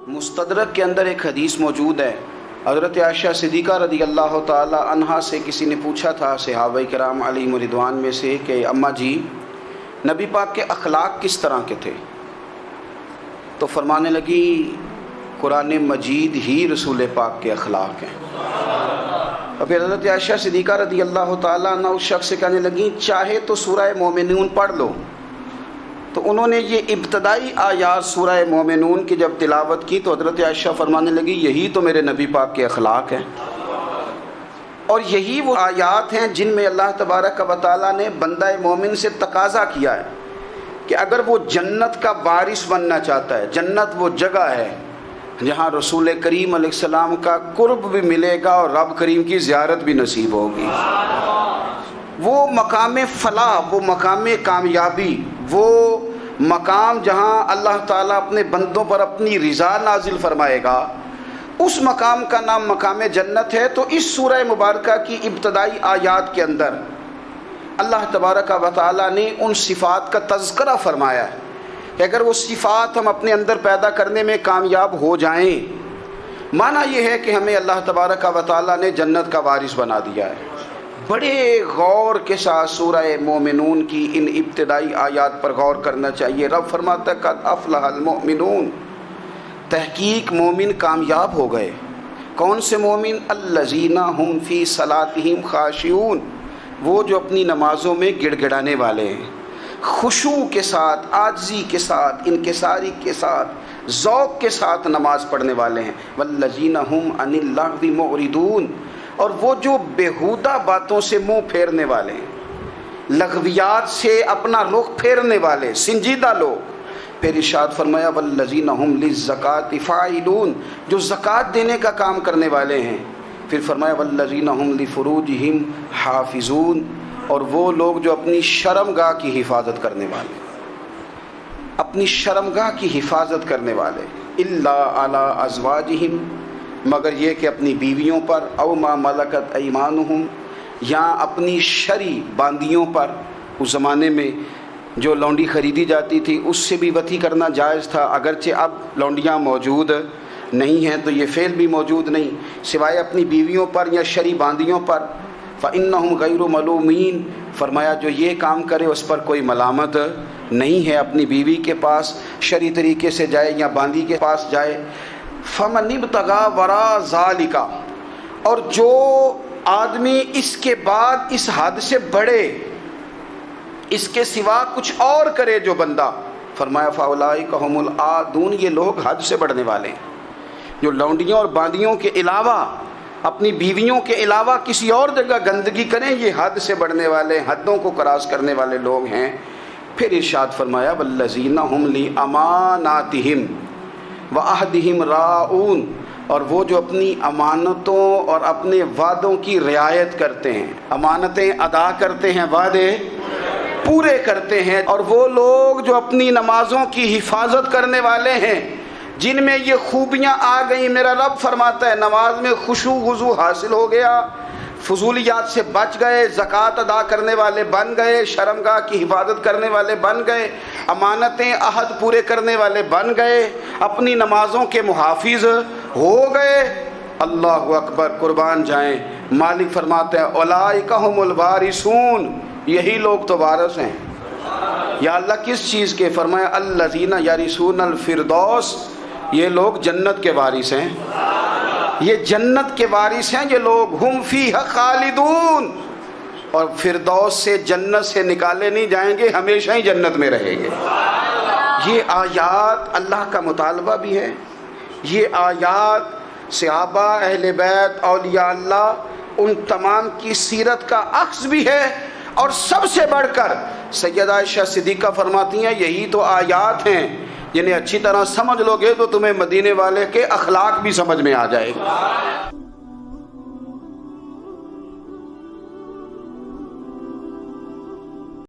مستدرک کے اندر ایک حدیث موجود ہے، حضرت عائشہ صدیقہ رضی اللہ تعالی عنہا سے کسی نے پوچھا تھا صحابہ کرام علیہم رضوان میں سے کہ اماں جی نبی پاک کے اخلاق کس طرح کے تھے؟ تو فرمانے لگی قرآن مجید ہی رسول پاک کے اخلاق ہیں۔ اور پھر حضرت عائشہ صدیقہ رضی اللہ تعالیٰ عنہ اس شخص سے کہنے لگیں چاہے تو سورہ مومنون پڑھ لو۔ تو انہوں نے یہ ابتدائی آیات سورہ مومنون کی جب تلاوت کی تو حضرت عائشہ فرمانے لگی یہی تو میرے نبی پاک کے اخلاق ہیں، اور یہی وہ آیات ہیں جن میں اللہ تبارک و تعالیٰ نے بندہ مومن سے تقاضا کیا ہے کہ اگر وہ جنت کا وارث بننا چاہتا ہے، جنت وہ جگہ ہے جہاں رسول کریم علیہ السلام کا قرب بھی ملے گا اور رب کریم کی زیارت بھی نصیب ہوگی، وہ مقام فلاح، وہ مقام کامیابی، وہ مقام جہاں اللہ تعالیٰ اپنے بندوں پر اپنی رضا نازل فرمائے گا، اس مقام کا نام مقام جنت ہے۔ تو اس سورہ مبارکہ کی ابتدائی آیات کے اندر اللہ تبارک و تعالیٰ نے ان صفات کا تذکرہ فرمایا ہے کہ اگر وہ صفات ہم اپنے اندر پیدا کرنے میں کامیاب ہو جائیں، معنی یہ ہے کہ ہمیں اللہ تبارک و تعالیٰ نے جنت کا وارث بنا دیا ہے۔ بڑے غور کے ساتھ سورہ مومنون کی ان ابتدائی آیات پر غور کرنا چاہیے۔ رب فرماتا ہے قد افلح المؤمنون، تحقیق مومن کامیاب ہو گئے۔ کون سے مومن؟ الذین هم فی صلاتہم خاشعون، وہ جو اپنی نمازوں میں گڑ گڑانے والے ہیں، خشوع کے ساتھ، عاجزی کے ساتھ، انکساری کے ساتھ، ذوق کے ساتھ نماز پڑھنے والے ہیں۔ والذین هم عن اللغو معرضون، اور وہ جو بیہودہ باتوں سے منہ پھیرنے والے ہیں، لغویات سے اپنا رخ پھیرنے والے سنجیدہ لوگ۔ پھر ارشاد فرمایا والذین هم للزکاۃ فاعلون، جو زکوٰۃ دینے کا کام کرنے والے ہیں۔ پھر فرمایا والذین هم لفروجہم حافظون، اور وہ لوگ جو اپنی شرمگاہ کی حفاظت کرنے والے، اپنی شرمگاہ کی حفاظت کرنے والے، الا علی ازواجہم، مگر یہ کہ اپنی بیویوں پر، او ما ملکت ایمانہم، یا اپنی شرعی باندیوں پر۔ اس زمانے میں جو لونڈی خریدی جاتی تھی اس سے بھی وطی کرنا جائز تھا، اگرچہ اب لونڈیاں موجود نہیں ہیں تو یہ فعل بھی موجود نہیں، سوائے اپنی بیویوں پر یا شرعی باندیوں پر۔ فَإِنَّهُمْ غَيْرُ مَلُومِينَ، فرمایا جو یہ کام کرے اس پر کوئی ملامت نہیں ہے، اپنی بیوی کے پاس شرعی طریقے سے جائے یا باندی کے پاس جائے۔ فَمَنِ ابْتَغَىٰ وَرَاءَ ذَلِكَ، اور جو آدمی اس کے بعد اس حد سے بڑھے، اس کے سوا کچھ اور کرے جو بندہ، فرمایا فَأُولَٰئِكَ هُمُ الْعَادُونَ، یہ لوگ حد سے بڑھنے والے ہیں، جو لونڈیوں اور باندیوں کے علاوہ، اپنی بیویوں کے علاوہ کسی اور جگہ گندگی کریں، یہ حد سے بڑھنے والے، حدوں کو کراس کرنے والے لوگ ہیں۔ پھر ارشاد فرمایا والذین هم لِأَمَانَاتِهِمْ وَعَهْدِهِمْ رَاعُونَ، اور وہ جو اپنی امانتوں اور اپنے وعدوں کی رعایت کرتے ہیں، امانتیں ادا کرتے ہیں، وعدے پورے کرتے ہیں، اور وہ لوگ جو اپنی نمازوں کی حفاظت کرنے والے ہیں، جن میں یہ خوبیاں آ گئیں۔ میرا رب فرماتا ہے نماز میں خشوع وضو حاصل ہو گیا، فضولیات سے بچ گئے، زکوٰۃ ادا کرنے والے بن گئے، شرمگاہ کی حفاظت کرنے والے بن گئے، امانتیں عہد پورے کرنے والے بن گئے، اپنی نمازوں کے محافظ ہو گئے۔ اللہ اکبر، قربان جائیں۔ مالک فرماتے ہیں اولئک هم الوارثون، یہی لوگ تو وارث ہیں۔ یا اللہ کس چیز کے؟ فرمایا الذین یرثون الفردوس، یہ لوگ جنت کے وارث ہیں، یہ جنت کے وارث ہیں یہ لوگ۔ ہم فیہا خالدون، اور فردوس سے، جنت سے نکالے نہیں جائیں گے، ہمیشہ ہی جنت میں رہیں گے۔ یہ آیات اللہ کا مطالبہ بھی ہے، یہ آیات صحابہ، اہل بیت، اولیاء اللہ، ان تمام کی سیرت کا عکس بھی ہے، اور سب سے بڑھ کر سیدہ عائشہ صدیقہ فرماتی ہیں یہی تو آیات ہیں جنہیں اچھی طرح سمجھ لو گے تو تمہیں مدینے والے کے اخلاق بھی سمجھ میں آ جائے گا۔